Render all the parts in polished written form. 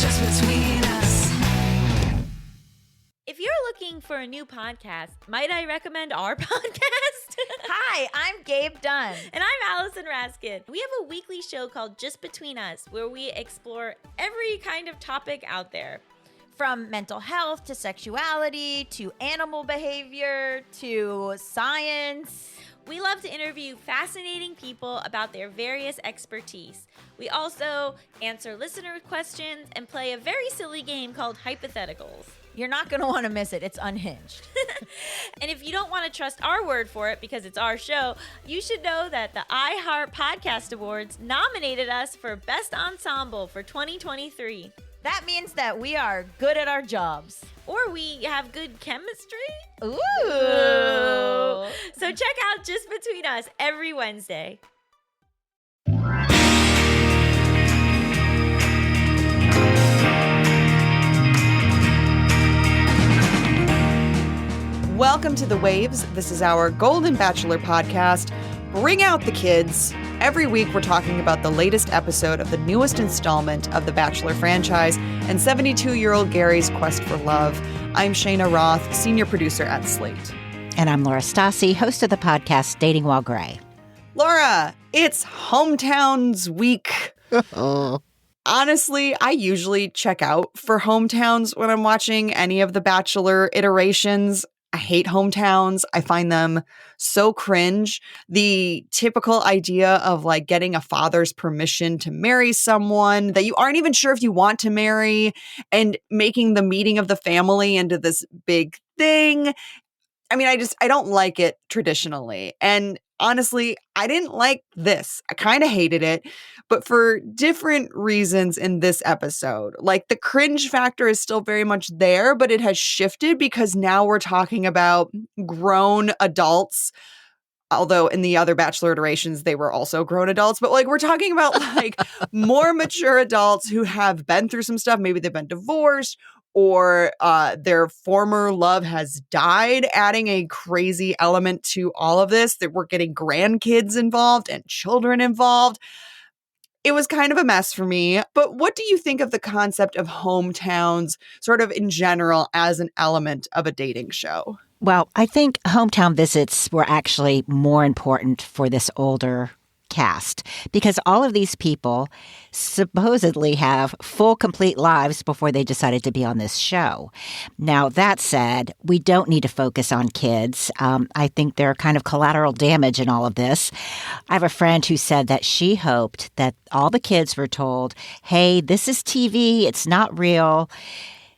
just between us. If you're looking for a new podcast, might I recommend our podcast? Hi, I'm Gabe Dunn. And I'm Allison Raskin. We have a weekly show called Just Between Us, where we explore every kind of topic out there. From mental health to sexuality to animal behavior to science. We love to interview fascinating people about their various expertise. We also answer listener questions and play a very silly game called Hypotheticals. You're not going to want to miss it. It's unhinged. And if you don't want to trust our word for it because it's our show, you should know that the iHeart Podcast Awards nominated us for Best Ensemble for 2023. That means that we are good at our jobs. Or we have good chemistry. Ooh. So check out Just Between Us every Wednesday. Welcome to The Waves. This is our Golden Bachelor podcast. Bring out the kids. Every week we're talking about the latest episode of the newest installment of the Bachelor franchise and 72-year-old Gerry's quest for love. I'm Cheyna Roth, senior producer at Slate. And I'm Laura Stassi, host of the podcast Dating While Gray. Laura, it's hometowns week. Honestly, I usually check out for hometowns when I'm watching any of the Bachelor iterations. I hate hometowns. I find them so cringe. The typical idea of like getting a father's permission to marry someone that you aren't even sure if you want to marry and making the meeting of the family into this big thing. I mean, I don't like it traditionally. And honestly, I didn't like this. I kind of hated it, but for different reasons in this episode. Like the cringe factor is still very much there, but it has shifted because now we're talking about grown adults. Although in the other Bachelor iterations, they were also grown adults. But like we're talking about like more mature adults who have been through some stuff. Maybe they've been divorced or their former love has died, adding a crazy element to all of this, that we're getting grandkids involved and children involved. It was kind of a mess for me. But what do you think of the concept of hometowns sort of in general as an element of a dating show? Well, I think hometown visits were actually more important for this older cast because all of these people supposedly have full, complete lives before they decided to be on this show. Now, that said, we don't need to focus on kids. I think they're kind of collateral damage in all of this. I have a friend who said that she hoped that all the kids were told, hey, this is TV, it's not real.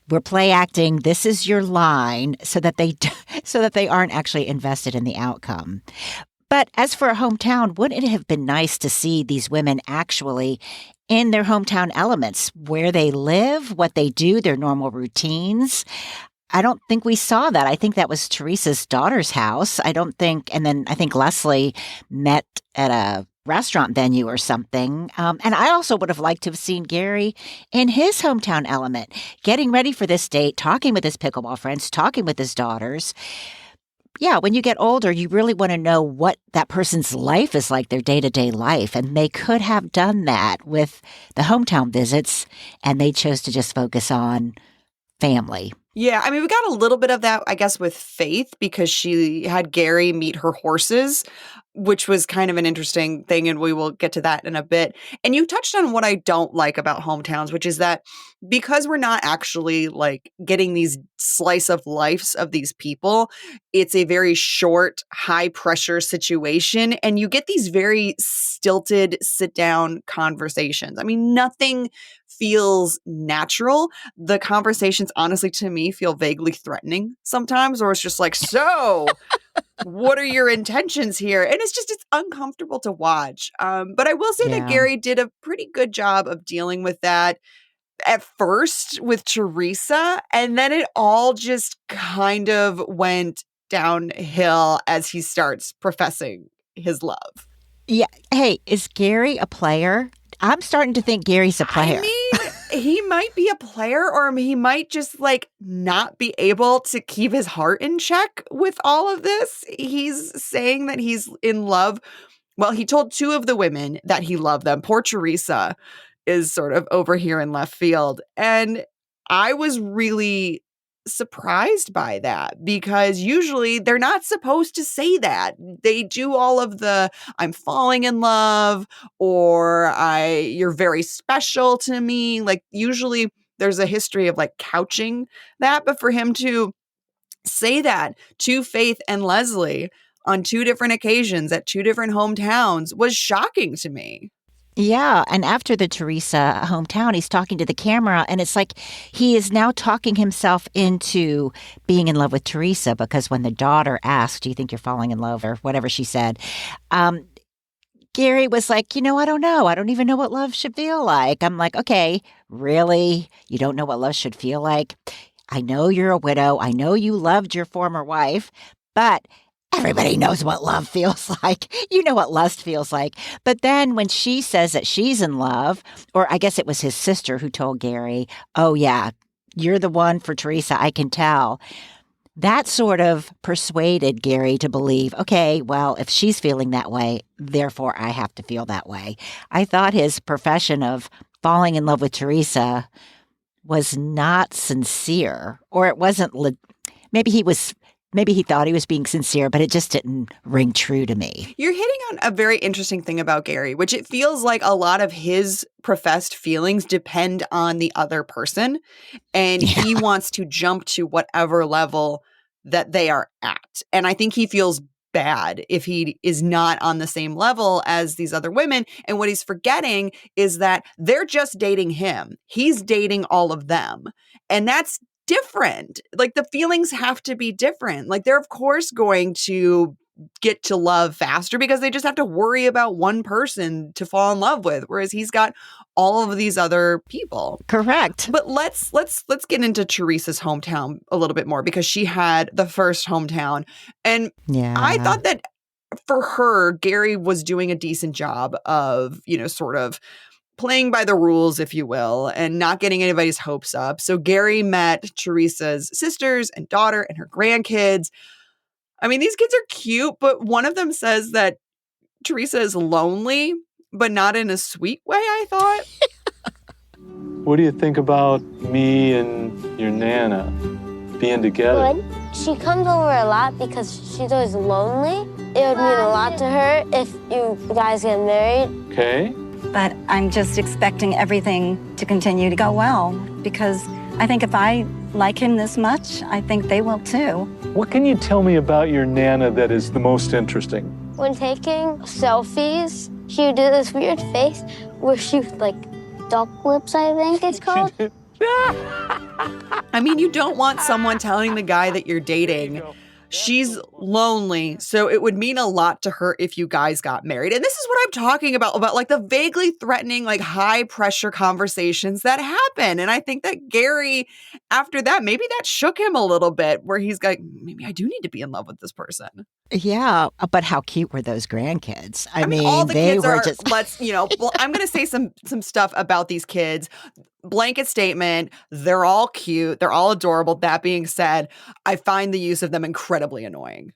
We're play acting. This is your line, so that they aren't actually invested in the outcome. But as for a hometown, wouldn't it have been nice to see these women actually in their hometown elements, where they live, what they do, their normal routines? I don't think we saw that. I think that was Teresa's daughter's house. And then I think Leslie met at a restaurant venue or something. And I also would have liked to have seen Gerry in his hometown element, getting ready for this date, talking with his pickleball friends, talking with his daughters. Yeah, when you get older, you really want to know what that person's life is like, their day-to-day life. And they could have done that with the hometown visits, and they chose to just focus on family. Yeah, I mean, we got a little bit of that, I guess, with Faith because she had Gerry meet her horses, which was kind of an interesting thing, and we will get to that in a bit. And you touched on what I don't like about hometowns, which is that because we're not actually like getting these slice of lives of these people, it's a very short, high pressure situation, and you get these very stilted sit-down conversations. I mean, nothing feels natural. The conversations, honestly, to me, feel vaguely threatening sometimes, or it's just like, so what are your intentions here? And it's uncomfortable to watch. But I will say that Gerry did a pretty good job of dealing with that at first with Teresa, and then it all just kind of went downhill as he starts professing his love. Yeah. Hey, is Gerry a player? I'm starting to think Gerry's a player. I mean, he might be a player, or he might just like not be able to keep his heart in check with all of this. He's saying that he's in love. Well, he told two of the women that he loved them. Poor Teresa. is sort of over here in left field. And I was really surprised by that because usually they're not supposed to say that. They do all of the I'm falling in love or you're very special to me. Like usually there's a history of like couching that, but for him to say that to Faith and Leslie on 2 different occasions at 2 different hometowns was shocking to me. Yeah. And after the Teresa hometown, he's talking to the camera, and it's like he is now talking himself into being in love with Teresa because when the daughter asked, do you think you're falling in love or whatever she said, Gerry was like, I don't know. I don't even know what love should feel like. I'm like, okay, really? You don't know what love should feel like? I know you're a widow. I know you loved your former wife, but everybody knows what love feels like. You know what lust feels like. But then when she says that she's in love, or I guess it was his sister who told Gerry, oh, yeah, you're the one for Teresa, I can tell. That sort of persuaded Gerry to believe, okay, well, if she's feeling that way, therefore I have to feel that way. I thought his profession of falling in love with was not sincere, or it wasn't, maybe he thought he was being sincere, but it just didn't ring true to me. You're hitting on a very interesting thing about Gerry, which it feels like a lot of his professed feelings depend on the other person, and he wants to jump to whatever level that they are at. And I think he feels bad if he is not on the same level as these other women. And what he's forgetting is that they're just dating him. He's dating all of them. And that's different. Like the feelings have to be different. Like they're of course going to get to love faster because they just have to worry about one person to fall in love with, whereas he's got all of these other people. Correct. But let's get into Teresa's hometown a little bit more because she had the first hometown, and I thought that for her, Gerry was doing a decent job of, sort of playing by the rules, if you will, and not getting anybody's hopes up. So Gerry met Teresa's sisters and daughter and her grandkids. I mean, these kids are cute, but one of them says that Teresa is lonely, but not in a sweet way, I thought. What do you think about me and your Nana being together? Good. She comes over a lot because she's always lonely. It would mean a lot to her if you guys get married. Okay. But I'm just expecting everything to continue to go well because I think if I like him this much, I think they will too. What can you tell me about your Nana that is the most interesting? When taking selfies, she would do this weird face where she would like duck lips, I think it's called. I mean, you don't want someone telling the guy that you're dating she's lonely, so it would mean a lot to her if you guys got married. And this is what I'm talking about like the vaguely threatening, like high pressure conversations that happen. And I think that Gerry, after that, maybe that shook him a little bit where he's like, maybe I do need to be in love with this person. Yeah, but how cute were those grandkids? I mean, all the they kids were are, just... well, I'm going to say some stuff about these kids. Blanket statement, they're all cute. They're all adorable. That being said, I find the use of them incredibly annoying.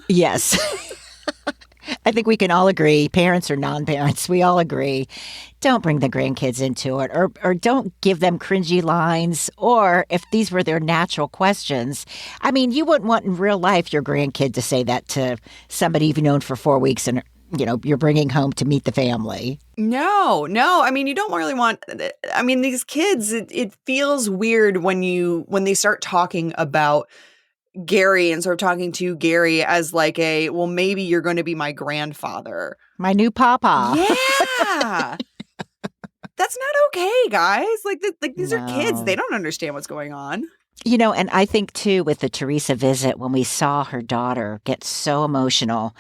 Yes. I think we can all agree, parents or non-parents, we all agree, don't bring the grandkids into it or don't give them cringy lines, or if these were their natural questions. I mean, you wouldn't want in real life your grandkid to say that to somebody you've known for 4 weeks and you're bringing home to meet the family. No. I mean, you don't really want, these kids, it feels weird when they start talking about Gerry and start talking to Gerry as like well, maybe you're going to be my grandfather. My new papa. Yeah. That's not okay, guys. These are kids. They don't understand what's going on. And I think too, with the Teresa visit, when we saw her daughter get so emotional,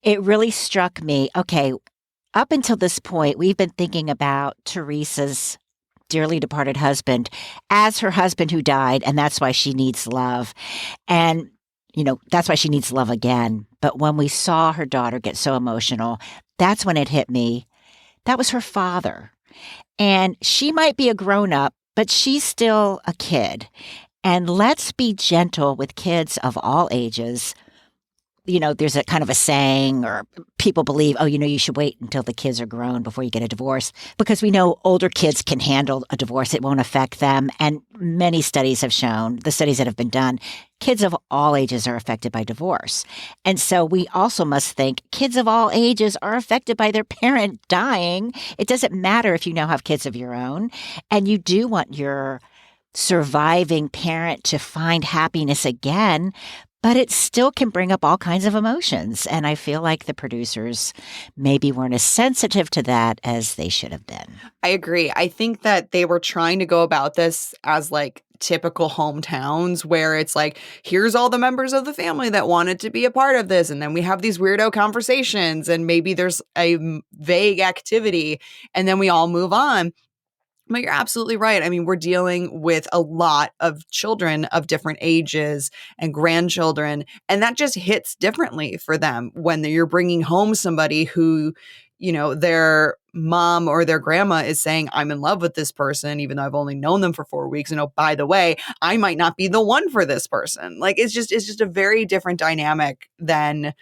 it really struck me, okay, up until this point, we've been thinking about Teresa's dearly departed husband as her husband who died, and that's why she needs love. And, that's why she needs love again. But when we saw her daughter get so emotional, that's when it hit me. That was her father. And she might be a grown-up, but she's still a kid. And let's be gentle with kids of all ages. there's a kind of a saying or people believe, you should wait until the kids are grown before you get a divorce because we know older kids can handle a divorce. It won't affect them. And many studies have shown, the studies that have been done, kids of all ages are affected by divorce. And so we also must think kids of all ages are affected by their parent dying. It doesn't matter if you now have kids of your own. And you do want your surviving parent to find happiness again, but it still can bring up all kinds of emotions. And I feel like the producers maybe weren't as sensitive to that as they should have been. I agree. I think that they were trying to go about this as like typical hometowns where it's like, here's all the members of the family that wanted to be a part of this. And then we have these weirdo conversations and maybe there's a vague activity and then we all move on. But you're absolutely right. I mean, we're dealing with a lot of children of different ages and grandchildren, and that just hits differently for them when you're bringing home somebody who, their mom or their grandma is saying, I'm in love with this person, even though I've only known them for 4 weeks. And oh, by the way, I might not be the one for this person. Like, it's just a very different dynamic and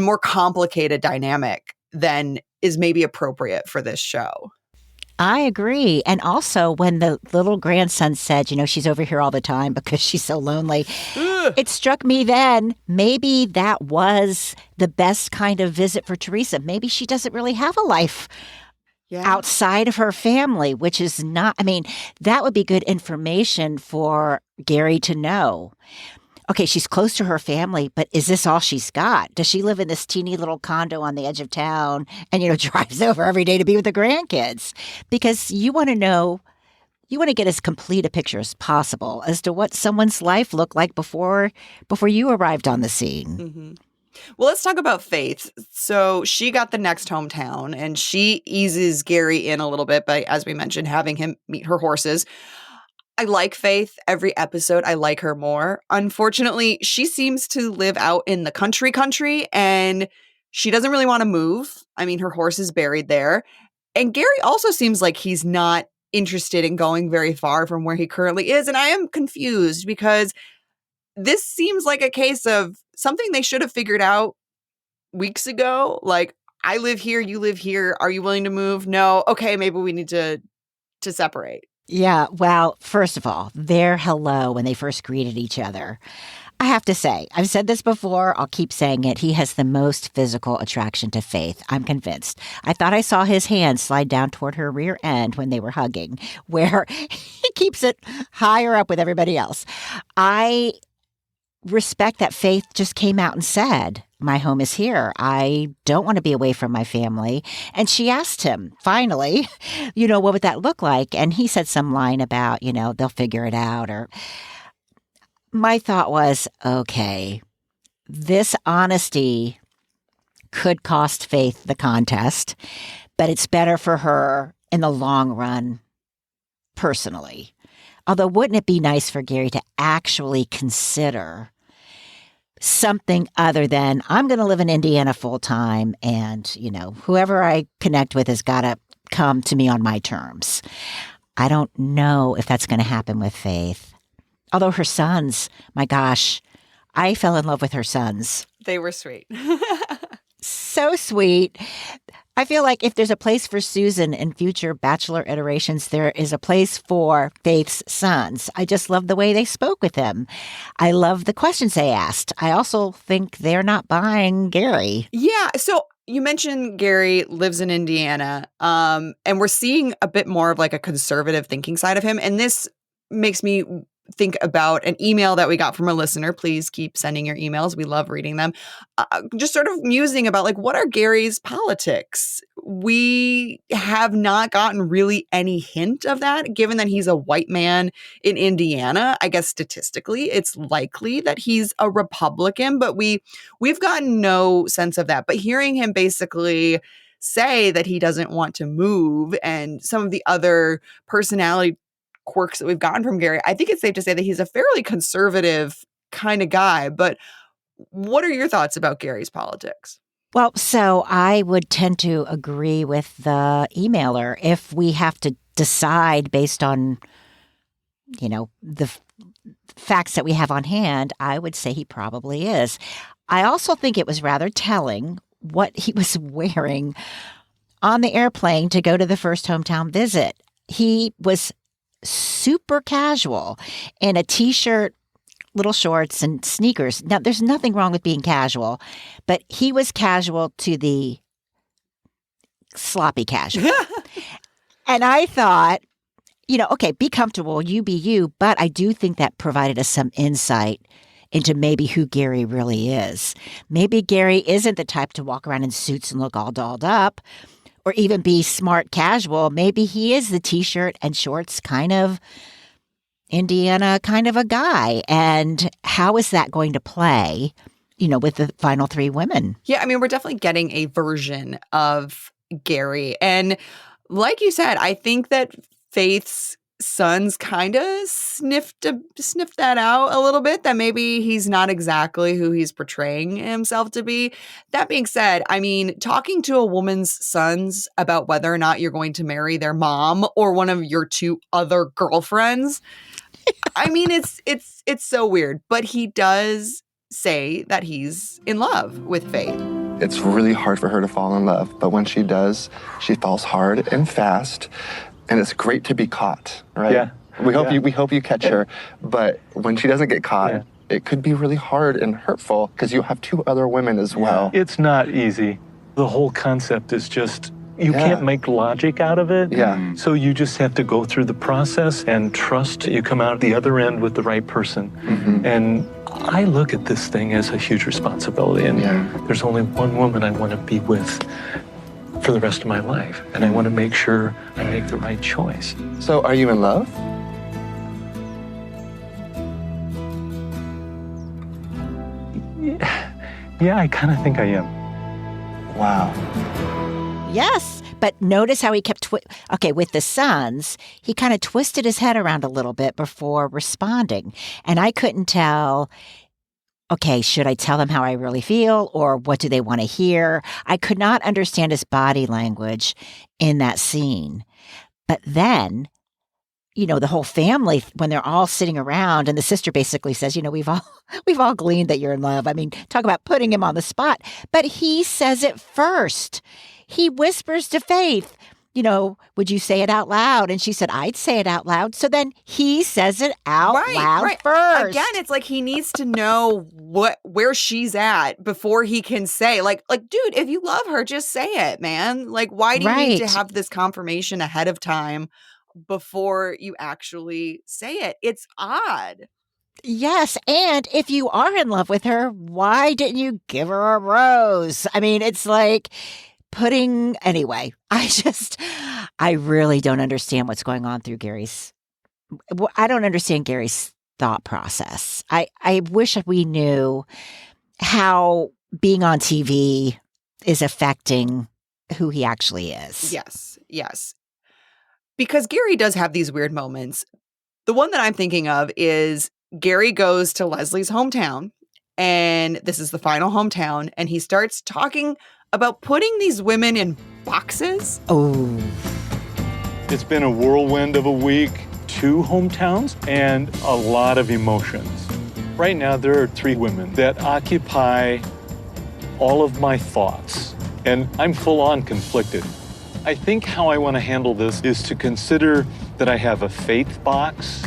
more complicated dynamic than is maybe appropriate for this show. I agree. And also when the little grandson said, she's over here all the time because she's so lonely, it struck me then, maybe that was the best kind of visit for Teresa. Maybe she doesn't really have a life outside of her family, which is not, that would be good information for Gerry to know. Okay, she's close to her family, but is this all she's got? Does she live in this teeny little condo on the edge of town and, drives over every day to be with the grandkids? Because you want to know, you want to get as complete a picture as possible as to what someone's life looked like before you arrived on the scene. Mm-hmm. Well, let's talk about Faith. So she got the next hometown and she eases Gerry in a little bit by, as we mentioned, having him meet her horses. I like Faith. Every episode, I like her more. Unfortunately, she seems to live out in the country, and she doesn't really want to move. Her horse is buried there. And Gerry also seems like he's not interested in going very far from where he currently is. And I am confused because this seems like a case of something they should have figured out weeks ago. Like, I live here, you live here. Are you willing to move? No. Okay, maybe we need to separate. Yeah, well, first of all, their hello when they first greeted each other. I have to say, I've said this before, I'll keep saying it, he has the most physical attraction to Faith. I'm convinced. I thought I saw his hand slide down toward her rear end when they were hugging, where he keeps it higher up with everybody else. I respect that Faith just came out and said, my home is here. I don't want to be away from my family. And she asked him, finally, what would that look like? And he said some line about, they'll figure it out. Or my thought was, okay, this honesty could cost Faith the contest, but it's better for her in the long run, personally. Although, wouldn't it be nice for Gerry to actually consider something other than I'm going to live in Indiana full time and, whoever I connect with has got to come to me on my terms. I don't know if that's going to happen with Faith. Although her sons, my gosh, I fell in love with her sons. They were sweet. So sweet. I feel like if there's a place for Susan in future Bachelor iterations, there is a place for Faith's sons. I just love the way they spoke with him. I love the questions they asked. I also think they're not buying Gerry. Yeah. So you mentioned Gerry lives in Indiana, and we're seeing a bit more of like a conservative thinking side of him. And this makes me think about an email that we got from a listener. Please keep sending your emails. We love reading them. Just sort of musing about like, what are Gerry's politics? We have not gotten really any hint of that, given that he's a white man in Indiana. I guess statistically, it's likely that he's a Republican, but we've gotten no sense of that. But hearing him basically say that he doesn't want to move and some of the other personality quirks that we've gotten from Gerry, I think it's safe to say that he's a fairly conservative kind of guy. But what are your thoughts about Gerry's politics? Well, so I would tend to agree with the emailer. If we have to decide based on, the facts that we have on hand, I would say he probably is. I also think it was rather telling what he was wearing on the airplane to go to the first hometown visit. He was super casual in a t-shirt, little shorts, and sneakers. Now, there's nothing wrong with being casual, but he was casual to the sloppy casual. And I thought, okay, be comfortable, you be you, but I do think that provided us some insight into maybe who Gerry really is. Maybe Gerry isn't the type to walk around in suits and look all dolled up, or even be smart casual. Maybe he is the t-shirt and shorts kind of Indiana kind of a guy. And how is that going to play, with the final three women? Yeah, I mean, we're definitely getting a version of Gerry. And like you said, I think that Faith's sons kind of sniffed that out a little bit, that maybe he's not exactly who he's portraying himself to be. That being said, I mean, talking to a woman's sons about whether or not you're going to marry their mom or one of your two other girlfriends, I mean, it's so weird. But he does say that he's in love with Faith. It's really hard for her to fall in love, but when she does, she falls hard and fast. And it's great to be caught, right? Yeah. We hope you catch her, but when she doesn't get caught, it could be really hard and hurtful because you have two other women as well. It's not easy. The whole concept is just, you can't make logic out of it. Yeah. So you just have to go through the process and trust you come out the other end with the right person. Mm-hmm. And I look at this thing as a huge responsibility. And there's only one woman I want to be with for the rest of my life. And I want to make sure I make the right choice. So are you in love? Yeah, I kind of think I am. Wow. Yes, but notice how he kept, with the sons, he kind of twisted his head around a little bit before responding. And I couldn't tell, okay, should I tell them how I really feel, or what do they want to hear? I could not understand his body language in that scene. But then, the whole family, when they're all sitting around, and the sister basically says, we've all gleaned that you're in love. I mean, talk about putting him on the spot. But he says it first. He whispers to Faith, would you say it out loud? And she said, I'd say it out loud. So then he says it out loud first. Again, it's like he needs to know where she's at before he can say, like, dude, if you love her, just say it, man. Like, why do you need to have this confirmation ahead of time before you actually say it? It's odd. Yes, and if you are in love with her, why didn't you give her a rose? I mean, it's like anyway, I really don't understand what's going on through I don't understand Gerry's thought process. I wish we knew how being on TV is affecting who he actually is. Yes. Because Gerry does have these weird moments. The one that I'm thinking of is Gerry goes to Leslie's hometown, and this is the final hometown, and he starts talking about putting these women in boxes. Oh. It's been a whirlwind of a week, 2 hometowns, and a lot of emotions. Right now, there are 3 women that occupy all of my thoughts, and I'm full on conflicted. I think how I want to handle this is to consider that I have a Faith box,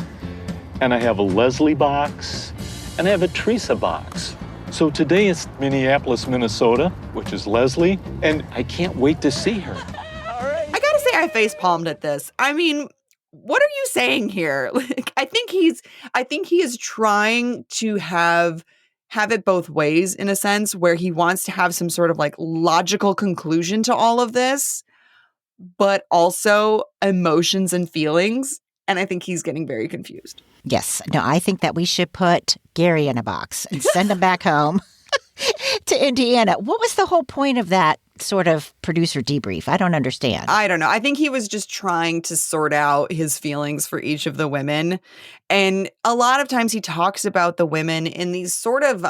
and I have a Leslie box, and I have a Teresa box. So today it's Minneapolis, Minnesota, which is Leslie, and I can't wait to see her. I gotta say, I face palmed at this. I mean, what are you saying here? Like, I think he is trying to have it both ways, in a sense, where he wants to have some sort of like logical conclusion to all of this, but also emotions and feelings. And I think he's getting very confused. Yes. No, I think that we should put Gerry in a box and send him back home to Indiana. What was the whole point of that sort of producer debrief? I don't understand. I don't know. I think he was just trying to sort out his feelings for each of the women. And a lot of times he talks about the women in these sort of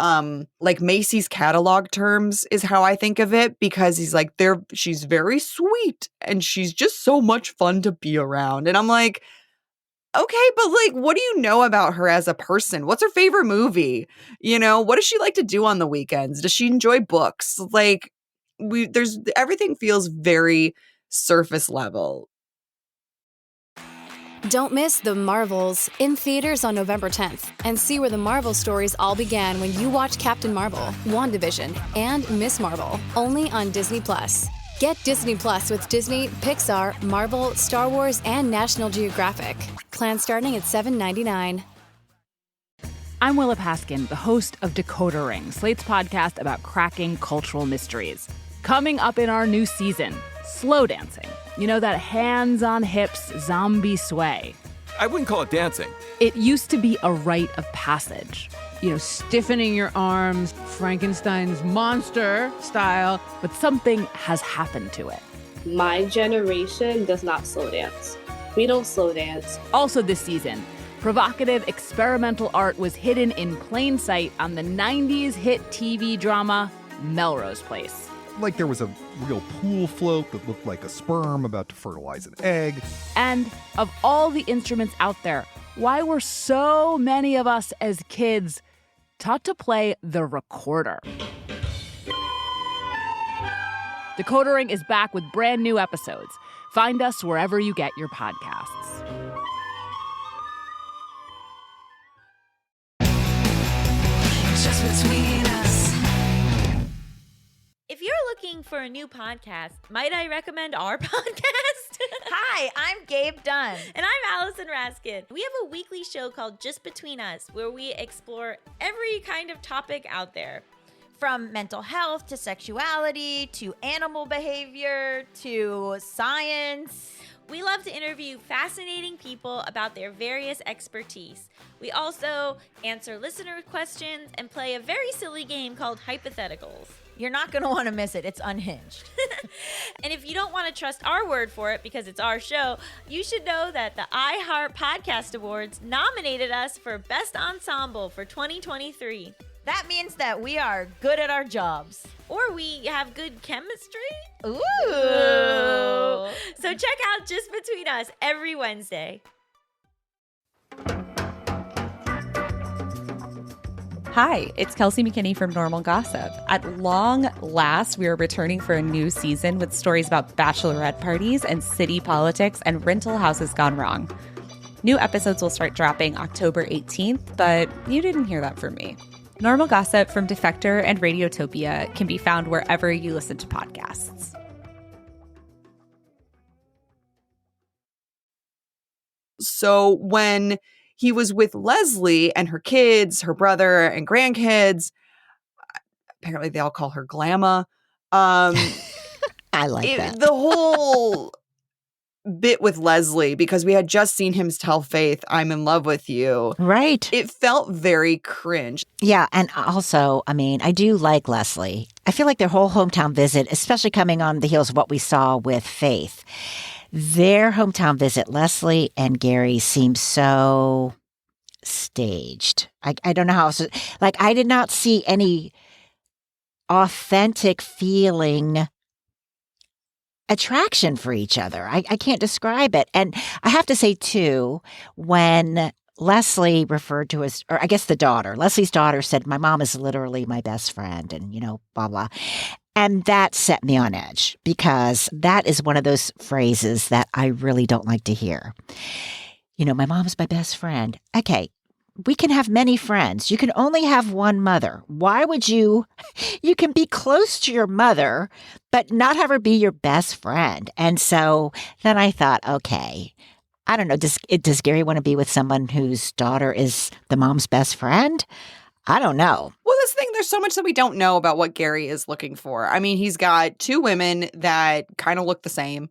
like Macy's catalog terms is how I think of it, because he's like, she's very sweet and she's just so much fun to be around. And I'm like, Okay, but like, what do you know about her as a person? What's her favorite movie? What does she like to do on the weekends? Does she enjoy books? Like, everything feels very surface level. Don't miss The Marvels in theaters on November 10th and see where the Marvel stories all began when you watch Captain Marvel, WandaVision, and Miss Marvel, only on Disney Plus. Get Disney Plus with Disney, Pixar, Marvel, Star Wars, and National Geographic. Plan starting at $7.99. I'm Willa Paskin, the host of Decoder Ring, Slate's podcast about cracking cultural mysteries. Coming up in our new season, slow dancing. You know, that hands on hips zombie sway. I wouldn't call it dancing. It used to be a rite of passage. Stiffening your arms, Frankenstein's monster style. But something has happened to it. My generation does not slow dance. We don't slow dance. Also this season, provocative experimental art was hidden in plain sight on the 90s hit TV drama Melrose Place. Like there was a real pool float that looked like a sperm about to fertilize an egg. And of all the instruments out there, why were so many of us as kids taught to play the recorder? Decoder Ring is back with brand new episodes. Find us wherever you get your podcasts. Just between us. If you're looking for a new podcast, might I recommend our podcast? Hi, I'm Gabe Dunn. And I'm Allison Raskin. We have a weekly show called Just Between Us, where we explore every kind of topic out there. From mental health to sexuality to animal behavior to science. We love to interview fascinating people about their various expertise. We also answer listener questions and play a very silly game called Hypotheticals. You're not going to want to miss it. It's unhinged. And if you don't want to trust our word for it because it's our show, you should know that the iHeart Podcast Awards nominated us for Best Ensemble for 2023. That means that we are good at our jobs. Or we have good chemistry. Ooh. So check out Just Between Us every Wednesday. Hi, it's Kelsey McKinney from Normal Gossip. At long last, we are returning for a new season with stories about bachelorette parties and city politics and rental houses gone wrong. New episodes will start dropping October 18th, but you didn't hear that from me. Normal Gossip from Defector and Radiotopia can be found wherever you listen to podcasts. So when he was with Leslie and her kids, her brother and grandkids, apparently they all call her Glamma. I like that. The whole bit with Leslie, because we had just seen him tell Faith, I'm in love with you. Right. It felt very cringe. Yeah. And also, I mean, I do like Leslie. I feel like their whole hometown visit, especially coming on the heels of what we saw with Faith, their hometown visit, Leslie and Gerry, seemed so staged. I don't know how else. Like, I did not see any authentic feeling attraction for each other. I can't describe it. And I have to say, too, when Leslie referred to his, or I guess the daughter, Leslie's daughter said, my mom is literally my best friend and, blah, blah. And that set me on edge because that is one of those phrases that I really don't like to hear. My mom's my best friend. Okay, we can have many friends. You can only have one mother. Why would you can be close to your mother, but not have her be your best friend? And so then I thought, okay, I don't know. Does Gerry want to be with someone whose daughter is the mom's best friend? I don't know. Well, this thing, there's so much that we don't know about what Gerry is looking for. I mean, he's got two women that kind of look the same.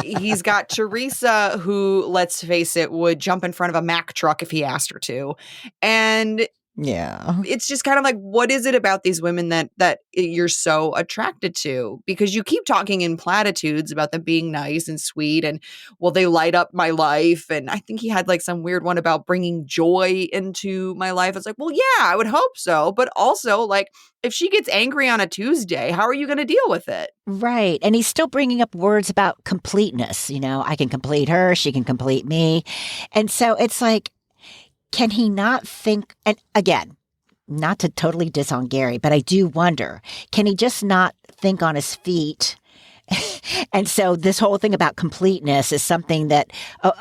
He's got Teresa, who, let's face it, would jump in front of a Mack truck if he asked her to. And Yeah. It's just kind of like, what is it about these women that you're so attracted to? Because you keep talking in platitudes about them being nice and sweet and, well, they light up my life. And I think he had like some weird one about bringing joy into my life. It's like, well, yeah, I would hope so. But also, like, if she gets angry on a Tuesday, how are you going to deal with it? Right. And he's still bringing up words about completeness. I can complete her. She can complete me. And so it's like, can he not think, and again, not to totally diss on Gerry, but I do wonder, can he just not think on his feet? And so this whole thing about completeness is something that,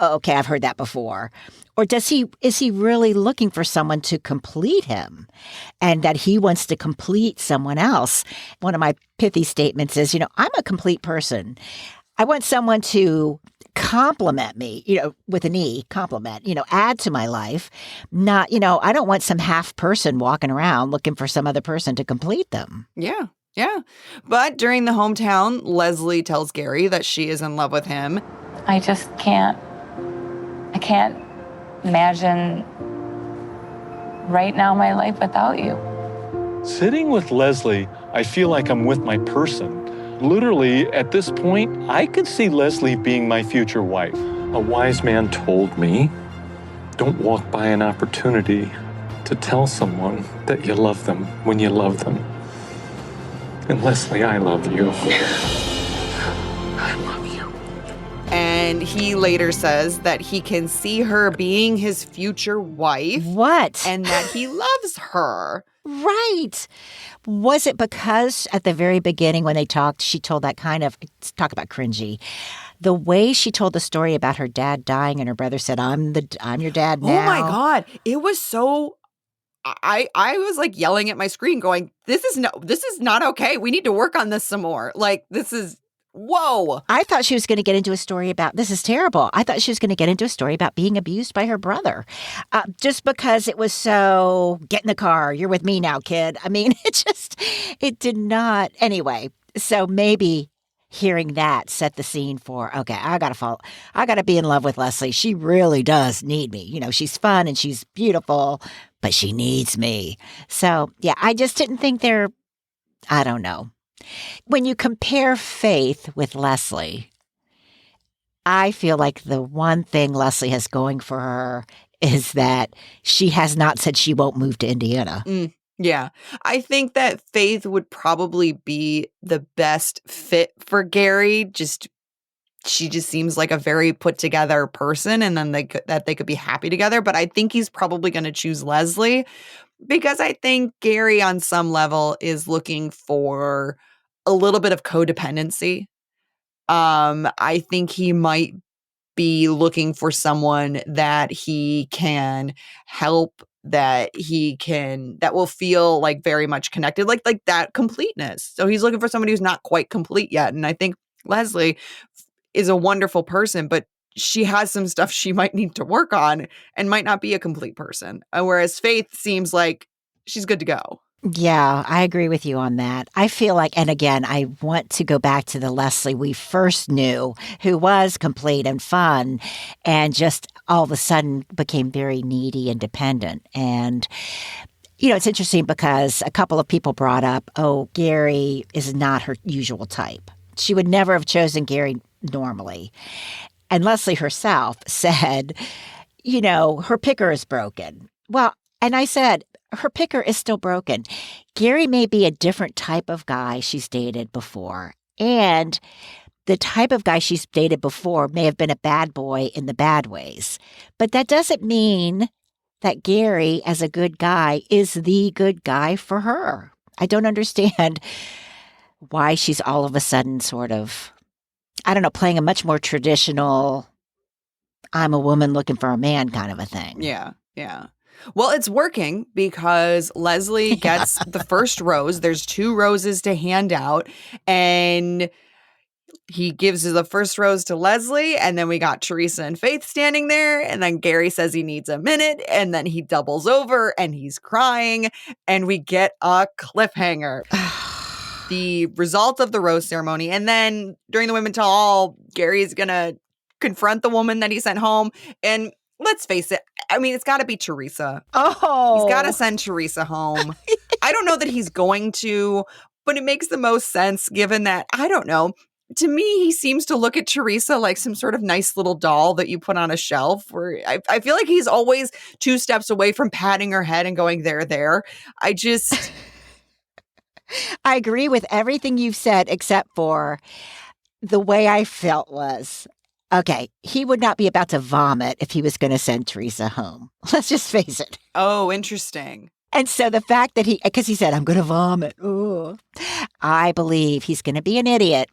okay, I've heard that before. Or is he really looking for someone to complete him and that he wants to complete someone else? One of my pithy statements is, I'm a complete person. I want someone to compliment me, with an E, compliment, add to my life. Not, I don't want some half person walking around looking for some other person to complete them. Yeah. Yeah. But during the hometown, Leslie tells Gerry that she is in love with him. I can't imagine right now my life without you. Sitting with Leslie, I feel like I'm with my person. Literally, at this point, I could see Leslie being my future wife. A wise man told me, don't walk by an opportunity to tell someone that you love them when you love them. And Leslie, I love you. I love you. And he later says that he can see her being his future wife. What? And that he loves her. Right. Was it because at the very beginning when they talked, she told that kind of, talk about cringy, the way she told the story about her dad dying and her brother said, I'm your dad now. Oh my God. It was so, I was like yelling at my screen going, this is not okay. We need to work on this some more. Like, this is, whoa. I thought she was going to get into a story about, this is terrible. I thought she was going to get into a story about being abused by her brother. Just because it was so, get in the car, you're with me now, kid. I mean, it did not. Anyway, so maybe hearing that set the scene for, okay, I got to be in love with Leslie. She really does need me. She's fun and she's beautiful, but she needs me. So yeah, I just didn't think I don't know. When you compare Faith with Leslie, I feel like the one thing Leslie has going for her is that she has not said she won't move to Indiana. Yeah. I think that Faith would probably be the best fit for Gerry. She just seems like a very put together person and then they could be happy together. But I think he's probably going to choose Leslie because I think Gerry on some level is looking for a little bit of codependency. I think he might be looking for someone that he can help, that will feel like very much connected, like that completeness. So he's looking for somebody who's not quite complete yet. And I think Leslie is a wonderful person, but she has some stuff she might need to work on and might not be a complete person. Whereas Faith seems like she's good to go. Yeah, I agree with you on that. I feel like, and again, I want to go back to the Leslie we first knew, who was complete and fun, and just all of a sudden became very needy and dependent. And, it's interesting because a couple of people brought up, Gerry is not her usual type. She would never have chosen Gerry normally. And Leslie herself said, her picker is broken. Well, and I said, her picker is still broken. Gerry may be a different type of guy she's dated before. And the type of guy she's dated before may have been a bad boy in the bad ways. But that doesn't mean that Gerry, as a good guy, is the good guy for her. I don't understand why she's all of a sudden sort of, I don't know, playing a much more traditional, I'm a woman looking for a man kind of a thing. Yeah, yeah. Well, it's working because Leslie gets the first rose. There's 2 roses to hand out, and he gives the first rose to Leslie, and then we got Teresa and Faith standing there, and then Gerry says he needs a minute, and then he doubles over, and he's crying, and we get a cliffhanger. The result of the rose ceremony, and then during the women tell all, Gerry's gonna confront the woman that he sent home, and let's face it. I mean, it's got to be Teresa. Oh. He's got to send Teresa home. I don't know that he's going to, but it makes the most sense given that, I don't know. To me, he seems to look at Teresa like some sort of nice little doll that you put on a shelf where I feel like he's always 2 steps away from patting her head and going, there. I agree with everything you've said, except for the way I felt was, okay, he would not be about to vomit if he was going to send Teresa home. Let's just face it. Oh, interesting. And so the fact that because he said, I'm going to vomit. Ooh. I believe he's going to be an idiot.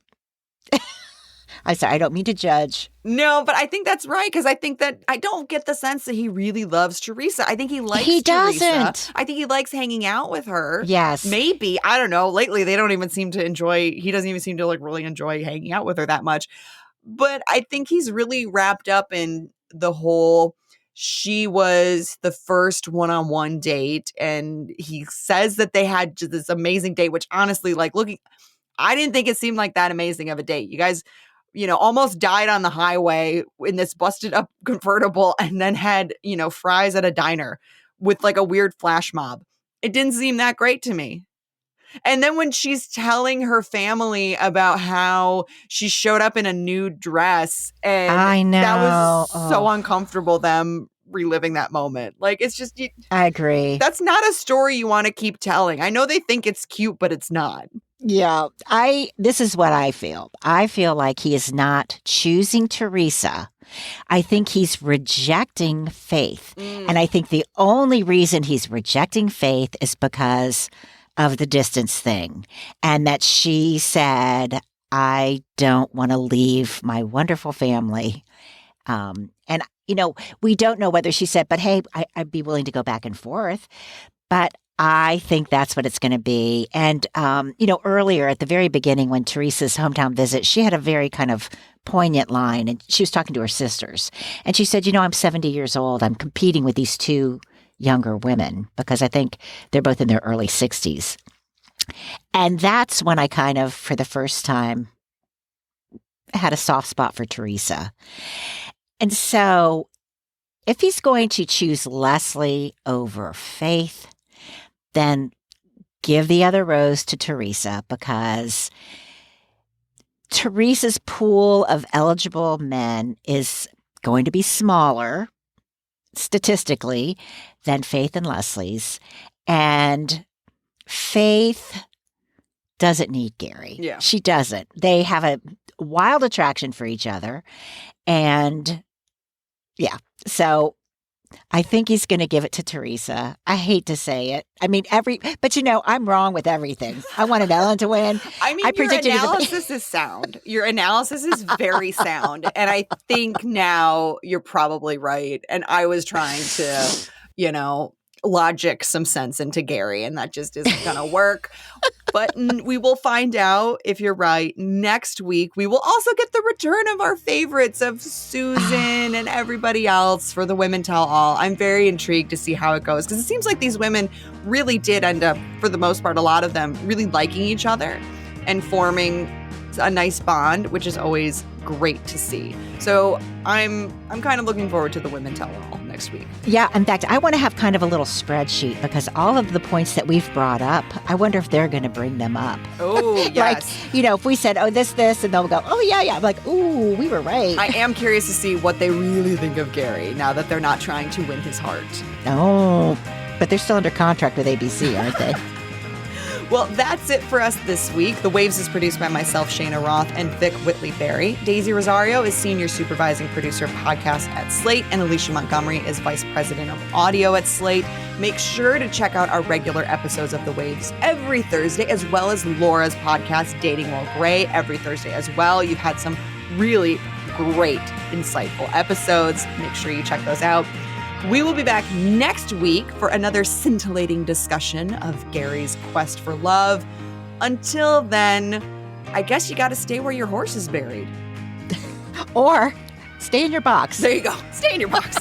I'm sorry, I don't mean to judge. No, but I think that's right, because I think that I don't get the sense that he really loves Teresa. I think he likes He Teresa. doesn't. I think he likes hanging out with her. Yes. Maybe. I don't know. Lately, they don't even seem to enjoy, he doesn't even seem to like really enjoy hanging out with her that much. But I think he's really wrapped up in the whole, she was the first one-on-one date. And he says that they had just this amazing date, which honestly, like looking, I didn't think it seemed like that amazing of a date. You guys, almost died on the highway in this busted up convertible and then had, fries at a diner with like a weird flash mob. It didn't seem that great to me. And then when she's telling her family about how she showed up in a nude dress and I know. That was so uncomfortable, them reliving that moment. Like, it's just, I agree. That's not a story you want to keep telling. I know they think it's cute, but it's not. Yeah, this is what I feel. I feel like he is not choosing Teresa. I think he's rejecting Faith. And I think the only reason he's rejecting Faith is because of the distance thing. And that she said, I don't want to leave my wonderful family. And, we don't know whether she said, but hey, I'd be willing to go back and forth. But I think that's what it's going to be. And, earlier at the very beginning when Teresa's hometown visit, she had a very kind of poignant line and she was talking to her sisters. And she said, I'm 70 years old. I'm competing with these 2 younger women because I think they're both in their early 60s. And that's when I kind of, for the first time, had a soft spot for Teresa. And so if he's going to choose Leslie over Faith, then give the other rose to Teresa because Teresa's pool of eligible men is going to be smaller statistically than Faith and Leslie's. And Faith doesn't need Gerry. Yeah. She doesn't. They have a wild attraction for each other. And yeah, so I think he's going to give it to Teresa. I hate to say it. I mean, but I'm wrong with everything. I wanted Ellen to win. I mean, your analysis is sound. Your analysis is very sound. And I think now you're probably right. And I was trying to, logic some sense into Gerry, and that just isn't going to work. But we will find out if you're right next week. We will also get the return of our favorites of Susan and everybody else for the Women Tell All. I'm very intrigued to see how it goes because it seems like these women really did end up, for the most part, a lot of them really liking each other and forming a nice bond, which is always great to see. So I'm kind of looking forward to the Women Tell All next week. Yeah, in fact, I want to have kind of a little spreadsheet because all of the points that we've brought up, I wonder if they're going to bring them up. Oh, yes. Like, if we said, this, and they'll go, oh, yeah. I'm like, ooh, we were right. I am curious to see what they really think of Gerry now that they're not trying to win his heart. Oh, but they're still under contract with ABC, aren't they? Well, that's it for us this week. The Waves is produced by myself, Cheyna Roth, and Vic Whitley-Berry. Daisy Rosario is senior supervising producer of podcasts at Slate, and Alicia Montgomery is vice president of audio at Slate. Make sure to check out our regular episodes of The Waves every Thursday, as well as Laura's podcast, Dating While Gray, every Thursday as well. You've had some really great, insightful episodes. Make sure you check those out. We will be back next week for another scintillating discussion of Gerry's quest for love. Until then, I guess you got to stay where your horse is buried. Or stay in your box. There you go. Stay in your box.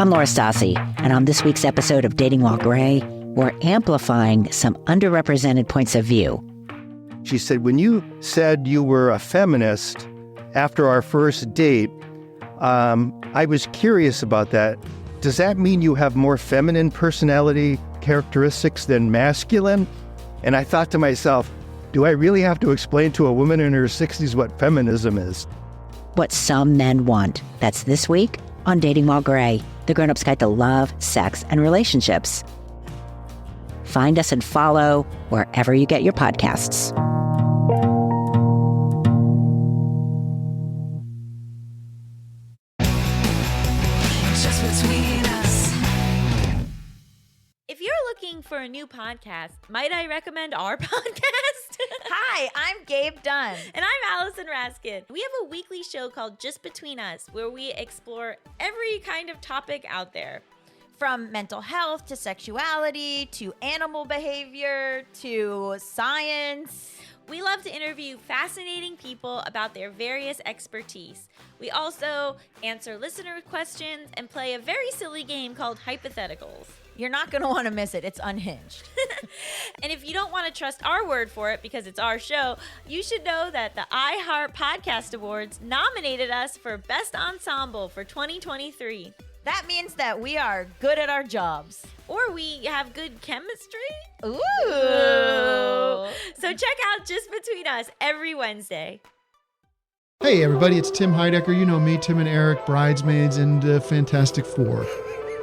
I'm Laura Stassi, and on this week's episode of Dating While Gray, we're amplifying some underrepresented points of view. She said, when you said you were a feminist after our first date, I was curious about that. Does that mean you have more feminine personality characteristics than masculine? And I thought to myself, do I really have to explain to a woman in her 60s what feminism is? What some men want. That's this week on Dating While Gray, the grown-up's guide to love, sex, and relationships. Find us and follow wherever you get your podcasts. If you're looking for a new podcast, might I recommend our podcast? Hi, I'm Gabe Dunn. And I'm Allison Raskin. We have a weekly show called Just Between Us, where we explore every kind of topic out there. From mental health to sexuality to animal behavior to science. We love to interview fascinating people about their various expertise. We also answer listener questions and play a very silly game called Hypotheticals. You're not going to want to miss it. It's unhinged. And if you don't want to trust our word for it because it's our show, you should know that the iHeart Podcast Awards nominated us for Best Ensemble for 2023. That means that we are good at our jobs. Or we have good chemistry. Ooh. So check out Just Between Us every Wednesday. Hey everybody, it's Tim Heidecker. You know me, Tim and Eric, Bridesmaids, and Fantastic Four.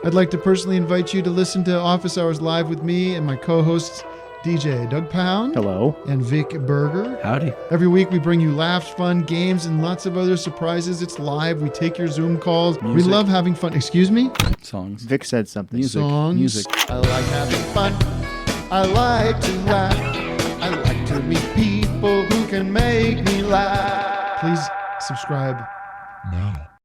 I'd like to personally invite you to listen to Office Hours Live with me and my co-hosts, DJ Doug Pound. Hello. And Vic Berger. Howdy. Every week we bring you laughs, fun, games, and lots of other surprises. It's live. We take your Zoom calls. Music. We love having fun. Excuse me? Songs. Vic said something. Music. Songs. Music. I like having fun. I like to laugh. I like to meet people who can make me laugh. Please subscribe now.